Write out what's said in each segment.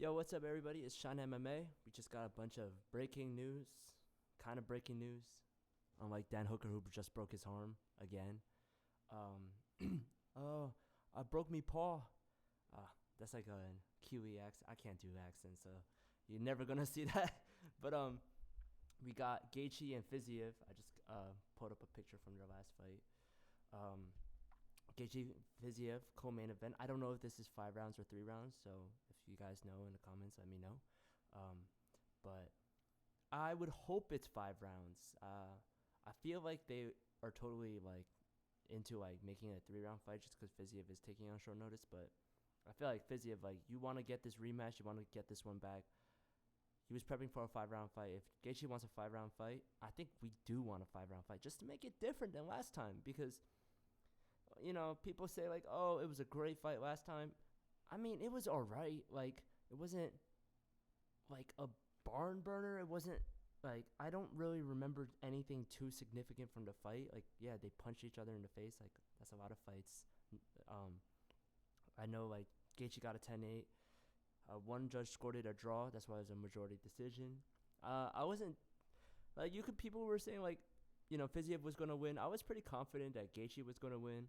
Yo, what's up, everybody? It's Sean MMA. We just got a bunch of breaking news, kind of breaking news. Unlike Dan Hooker, who just broke his arm again. Um, oh, I broke me paw. That's like a Kiwi accent. I can't do accents, so you're never gonna see that. But we got Gaethje and Fiziev. I just pulled up a picture from their last fight. Um, Gaethje Fiziev co-main event. I don't know if this is 5 rounds or 3 rounds, so if you guys know in the comments, let me know. But I would hope it's 5 rounds. I feel like they are totally like into like making it a 3 round fight just because Fiziev is taking on short notice. But I feel like Fiziev, like, you want to get this rematch, you want to get this one back. He was prepping for a 5 round fight. If Gaethje wants a 5 round fight, I think we do want a 5 round fight just to make it different than last time because people say like, oh, it was a great fight last time. I mean, it was all right. Like, it wasn't like a barn burner. It wasn't like, I don't really remember anything too significant from the fight. Like, yeah, they punched each other in the face. Like, that's a lot of fights. I know, like, Gaethje got a 10-8. One judge scored it a draw. That's why it was a majority decision. I wasn't like, people were saying like, Fiziev was going to win. I was pretty confident that Gaethje was going to win.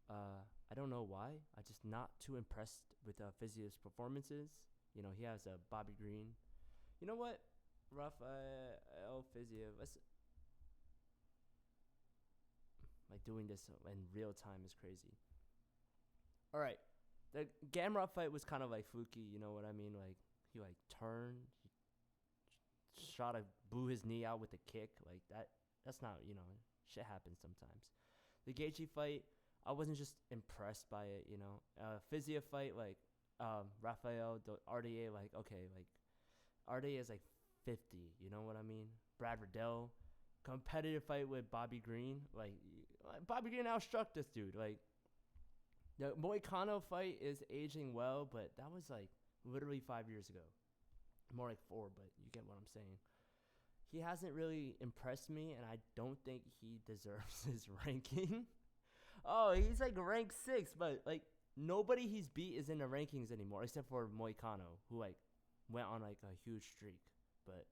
I don't know why. I'm just not too impressed with Fiziev's performances. He has a Bobby Green. You know what? Rafael Fiziev. Like, doing this in real time is crazy. All right. The Gamrot fight was kind of like fluky. You know what I mean? Like, he like turned. He blew his knee out with a kick. Like, that's not, shit happens sometimes. The Gaethje fight, I wasn't just impressed by it, Fiziev fight, like, Rafael, RDA, like, okay, like, RDA is like 50, you know what I mean? Brad Riddell, competitive fight with Bobby Green, like Bobby Green outstruck this dude, like, the Moicano fight is aging well, but that was like literally 5 years ago. More like 4, but you get what I'm saying. He hasn't really impressed me, and I don't think he deserves his ranking. Oh, he's like ranked 6, but like nobody he's beat is in the rankings anymore except for Moicano, who like went on like a huge streak. But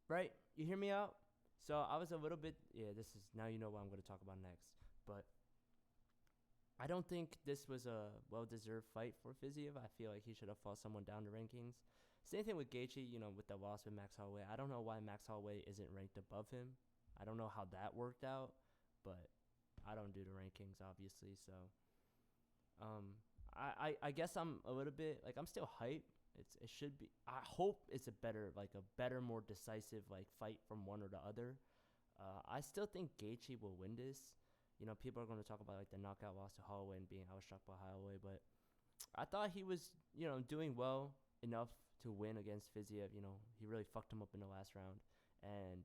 right, you hear me out? So I was a little bit, this is, now you know what I'm going to talk about next. But I don't think this was a well-deserved fight for Fiziev. I feel like he should have fought someone down the rankings. Same thing with Gaethje, with the loss with Max Holloway. I don't know why Max Holloway isn't ranked above him. I don't know how that worked out, but I don't do the rankings, obviously. So I guess I'm a little bit, like, I'm still hyped. It should be. I hope it's a better, more decisive, like, fight from one or the other. I still think Gaethje will win this. People are going to talk about, like, the knockout loss to Holloway and being outstruck by Holloway, but I thought he was, doing well enough to win against Fiziev. He really fucked him up in the last round. And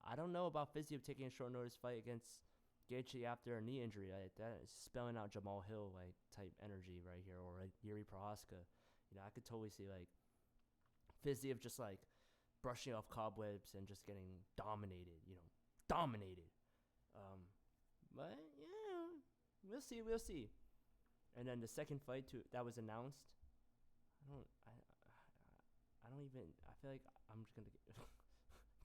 I don't know about Fiziev taking a short notice fight against Gaethje after a knee injury. That is spelling out Jamal Hill, like, type energy right here, or like Yuri Prohaska. I could totally see, like, Fiziev just, like, brushing off cobwebs and just getting dominated, dominated. But yeah, we'll see. And then the second fight that was announced, I don't even. I feel like I'm just gonna get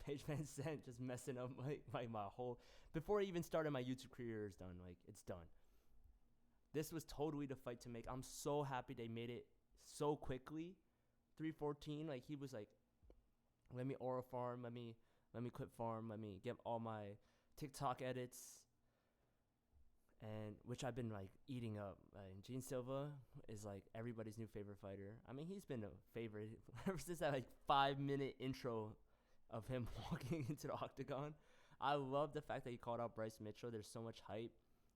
Paige Van Zandt just messing up my whole. Before I even started my YouTube career is done. Like, it's done. This was totally the fight to make. I'm so happy they made it so quickly. 314. Like, he was like, let me aura farm. Let me quit farm. Let me get all my TikTok edits. And which I've been, like, eating up. Gene Silva is, like, everybody's new favorite fighter. I mean, he's been a favorite ever since that, like, 5-minute intro of him walking into the octagon. I love the fact that he called out Bryce Mitchell. There's so much hype.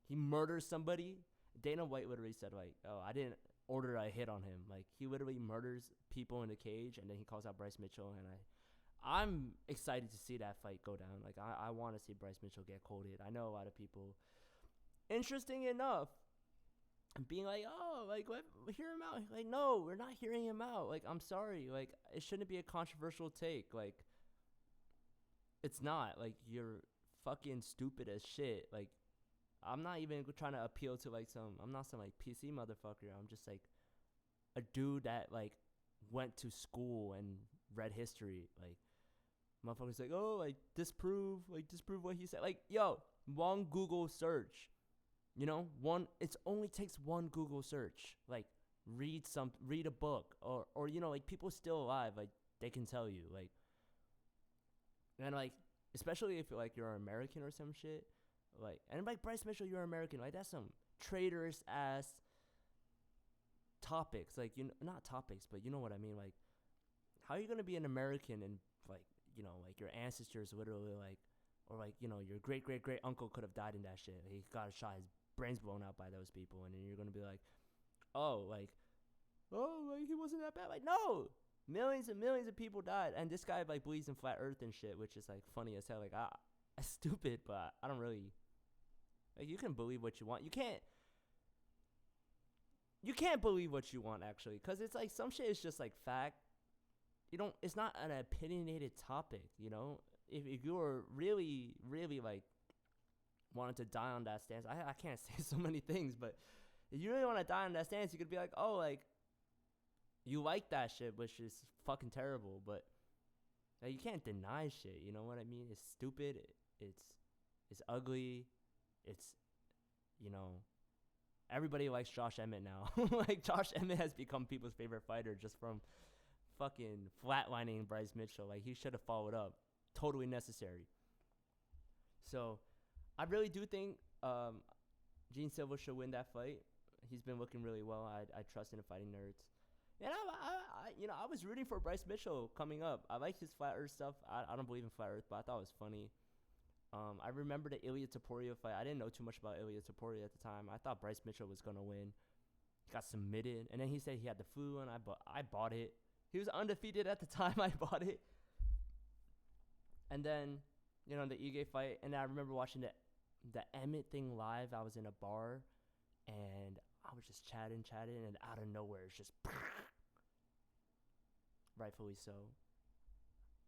He murders somebody. Dana White literally said, like, oh, I didn't order a hit on him. Like, he literally murders people in the cage, and then he calls out Bryce Mitchell. And I'm excited to see that fight go down. Like, I want to see Bryce Mitchell get colded. I know a lot of people, interesting enough, being like, oh, like, hear him out. Like, no, we're not hearing him out. Like, I'm sorry. Like, it shouldn't be a controversial take. Like, it's not. Like, you're fucking stupid as shit. Like, I'm not even trying to appeal to, like, I'm not some, like, PC motherfucker. I'm just, like, a dude that like went to school and read history. Like motherfuckers like, oh, like disprove what he said. Like, yo, one Google search, you know, it only takes one Google search. Like read a book, or you know, like people still alive, like they can tell you, like, and like especially if like you're American or some shit, like, and like Bryce Mitchell, you're American, like that's some traitorous ass topics, like, you know, not topics, but you know what I mean, like how are you gonna be an American and like, you know, like your ancestors literally like, or like, you know, your great great great uncle could have died in that shit, he got a shot, his brains blown out by those people, and then you're gonna be like, oh, like he wasn't that bad. Like, no, millions and millions of people died, and this guy like believes in flat earth and shit, which is like funny as hell. Like, it's stupid, but I don't really, like, you can believe what you want. You can't believe what you want, actually, because it's like some shit is just like fact. It's not an opinionated topic, you know. If you were really really like wanted to die on that stance, I can't say so many things, but if you really want to die on that stance, you could be like, oh, like, you like that shit, which is fucking terrible, but like, you can't deny shit, you know what I mean? It's stupid, it's ugly, it's, you know, everybody likes Josh Emmett now. Like, Josh Emmett has become people's favorite fighter just from fucking flatlining Bryce Mitchell. Like, he should have followed up. Totally necessary. So, I really do think Gene Silva should win that fight. He's been looking really well. I trust in the fighting nerds. And I was rooting for Bryce Mitchell coming up. I like his flat earth stuff. I don't believe in flat earth, but I thought it was funny. I remember the Ilya Topuria fight. I didn't know too much about Ilya Topuria at the time. I thought Bryce Mitchell was gonna win. He got submitted, and then he said he had the flu, and I bought it. He was undefeated at the time. I bought it. And then, you know, the Ige fight, and I remember watching the Emmett thing live. I was in a bar, and I was just chatting, and out of nowhere, it's just rightfully so.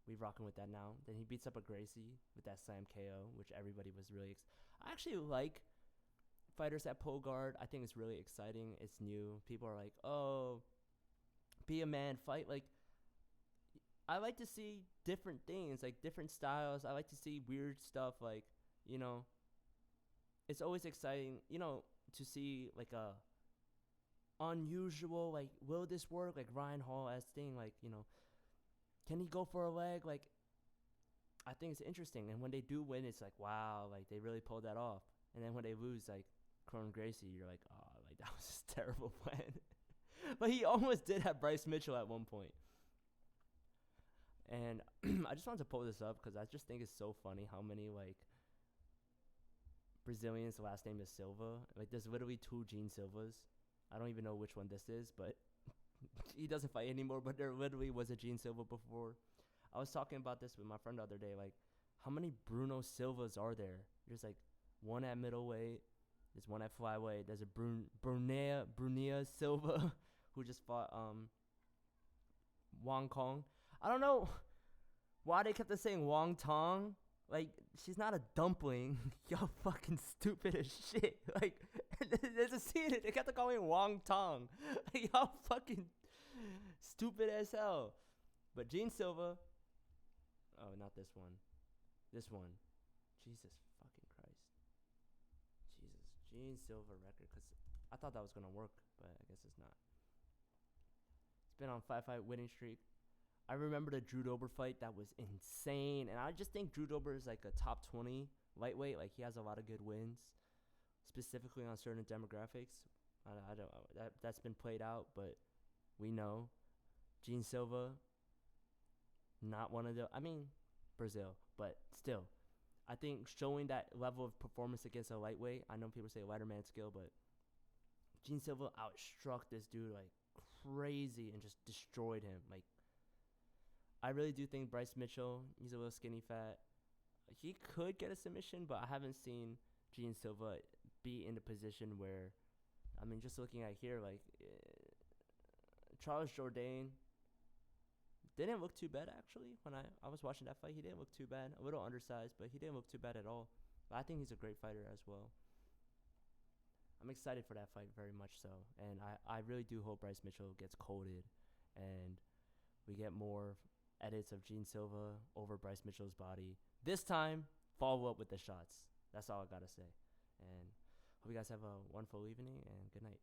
We rocking with that now. Then he beats up a Gracie with that slam KO, which everybody was really I actually like fighters that pull guard. I think it's really exciting. It's new. People are like, oh, be a man, fight. Like, I like to see different things, like different styles. I like to see weird stuff, like, you know, it's always exciting, you know, to see like a unusual, like, will this work, like Ryan Hall-esque thing, like, you know, can he go for a leg? Like, I think it's interesting. And when they do win, it's like, wow, like they really pulled that off. And then when they lose, like Kron Gracie, you're like, oh, like that was just a terrible plan. But he almost did have Bryce Mitchell at one point. And I just wanted to pull this up because I just think it's so funny how many like Brazilians' last name is Silva. Like, there's literally 2 Gene Silvas. I don't even know which one this is, but he doesn't fight anymore. But there literally was a Gene Silva before. I was talking about this with my friend the other day. Like, how many Bruno Silvas are there? There's like one at middleweight. There's one at flyweight. There's a Brunia Silva who just fought Wong Kong. I don't know why they kept saying Wong Tong. Like, she's not a dumpling. Y'all fucking stupid as shit. Like, there's a scene they kept calling Wong Tong. Like, y'all fucking stupid as hell. But Gene Silva. Oh, not this one. This one. Jesus fucking Christ. Jesus. Gene Silva record. Because I thought that was going to work, but I guess it's not. It's been on 5-fight winning streak. I remember the Drew Dober fight. That was insane. And I just think Drew Dober is like a top 20 lightweight. Like, he has a lot of good wins, specifically on certain demographics. I don't. That's been played out, but we know. Gene Silva, not one of the. I mean, Brazil, but still, I think showing that level of performance against a lightweight. I know people say lighter man skill, but Gene Silva outstruck this dude like crazy and just destroyed him. Like, I really do think Bryce Mitchell, he's a little skinny fat. He could get a submission, but I haven't seen Gene Silva be in the position where, I mean, just looking at here, like, Charles Jourdain didn't look too bad, actually. When I was watching that fight, he didn't look too bad. A little undersized, but he didn't look too bad at all. But I think he's a great fighter as well. I'm excited for that fight very much so, and I really do hope Bryce Mitchell gets colded, and we get more edits of Gene Silva over Bryce Mitchell's body. This time, follow up with the shots. That's all I gotta say. And hope you guys have a wonderful evening and good night.